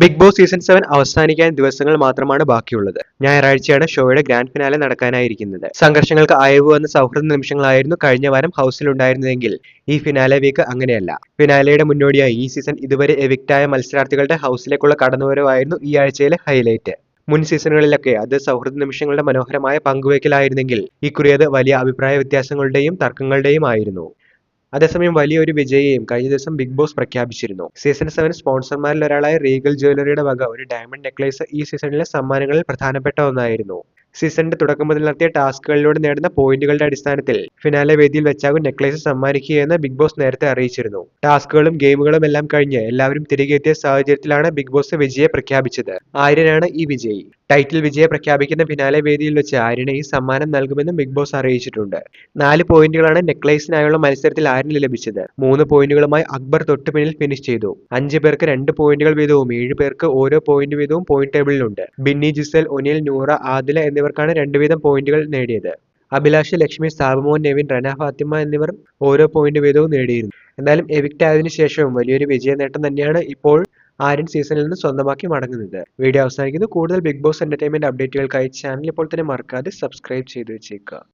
Big boss season 7 അവസാനിക്കാൻ ദിവസങ്ങൾ മാത്രമാണ് ബാക്കിയുള്ളത്. ഞായറാഴ്ചയാണ് ഷോയുടെ ഗ്രാൻഡ് ഫിനാലെ നടക്കാനായിരിക്കുന്നത്. സംഘർഷങ്ങൾക്ക് അയവ് വന്ന സൗഹൃദ നിമിഷങ്ങളായിരുന്നു കഴിഞ്ഞ വാരം ഹൗസിലുണ്ടായിരുന്നതെങ്കിൽ ഈ ഫിനാലെ വീക്ക് അങ്ങനെയല്ല. ഫിനാലെയുടെ മുന്നോടിയായി ഈ സീസൺ ഇതുവരെ എവിക്റ്റായ മത്സരാർത്ഥികളുടെ ഹൗസിലേക്കുള്ള കടന്നുവരവായിരുന്നു ഈ ആഴ്ചയിലെ ഹൈലൈറ്റ്. മുൻ സീസണുകളിലൊക്കെ അത് സൗഹൃദ നിമിഷങ്ങളുടെ മനോഹരമായ പങ്കുവയ്ക്കലായിരുന്നെങ്കിൽ ഇക്കുറി അത് വലിയ അഭിപ്രായ വ്യത്യാസങ്ങളുടെയും തർക്കങ്ങളുടെയും ആയിരുന്നു. അതേസമയം വലിയൊരു വിജയിയെയും കഴിഞ്ഞ ദിവസം ബിഗ് ബോസ് പ്രഖ്യാപിച്ചിരുന്നു. സീസൺ 7 സ്പോൺസർമാരിൽ ഒരാളായ റീഗൽ ജ്വല്ലറിയുടെ വക ഒരു ഡയമണ്ട് നെക്ലേസ് ഈ സീസണിലെ സമ്മാനങ്ങളിൽ പ്രധാനപ്പെട്ട ഒന്നായിരുന്നു. സീസണിന്റെ തുടക്കം മുതൽ നടത്തിയ ടാസ്കുകളിലൂടെ നേടുന്ന പോയിന്റുകളുടെ അടിസ്ഥാനത്തിൽ ഫിനാലെ വേദിയിൽ വെച്ചാകും നെക്ലേസ് സമ്മാനിക്കുകയെന്ന് ബിഗ് ബോസ് നേരത്തെ അറിയിച്ചിരുന്നു. ടാസ്കുകളും ഗെയിമുകളും എല്ലാം കഴിഞ്ഞ് എല്ലാവരും തിരികെ എത്തിയ സാഹചര്യത്തിലാണ് ബിഗ് ബോസ് വിജയെ പ്രഖ്യാപിച്ചത്. ആര്യനാണ് ഈ വിജയി. ടൈറ്റിൽ വിജയെ പ്രഖ്യാപിക്കുന്ന ഫിനാലെ വേദിയിൽ വെച്ച് ആര്യന് ഈ സമ്മാനം നൽകുമെന്നും ബിഗ് ബോസ് അറിയിച്ചിട്ടുണ്ട്. 4 പോയിന്റുകളാണ് നെക്ലേസിനായുള്ള മത്സരത്തിൽ ആര്യന് ലഭിച്ചത്. 3 പോയിന്റുകളുമായി അക്ബർ തൊട്ടു പിന്നിൽ ഫിനിഷ് ചെയ്തു. 5 പേർക്ക് 2 പോയിന്റുകൾ വീതവും 7 പേർക്ക് ഓരോ പോയിന്റ് വീതവും പോയിന്റ് ടേബിളിലുണ്ട്. ബിന്നി, ജിസൽ, ഒനിൽ, നൂറ, ആദില എന്നിവർക്കാണ് 2 വീതം പോയിന്റുകൾ നേടിയത്. അഭിലാഷ്, ലക്ഷ്മി, സാബുമോൻ, നെവിൻ, റന, ഫാത്തിമ എന്നിവർ ഓരോ പോയിന്റ് വീതവും നേടിയിരുന്നു. എന്തായാലും എവിക്റ്റ് ആയതിനു ശേഷവും വലിയൊരു വിജയ നേട്ടം തന്നെയാണ് ഇപ്പോൾ ആര്യൻ സീസണിൽ നിന്ന് സ്വന്തമാക്കി മടങ്ങുന്നത്. വീഡിയോ അവസാനിക്കുന്നു. കൂടുതൽ ബിഗ് ബോസ് എന്റർടൈൻമെന്റ് അപ്ഡേറ്റുകൾക്കായി ചാനൽ ഇപ്പോൾ തന്നെ മറക്കാതെ സബ്സ്ക്രൈബ് ചെയ്തു വെച്ചേക്കുക.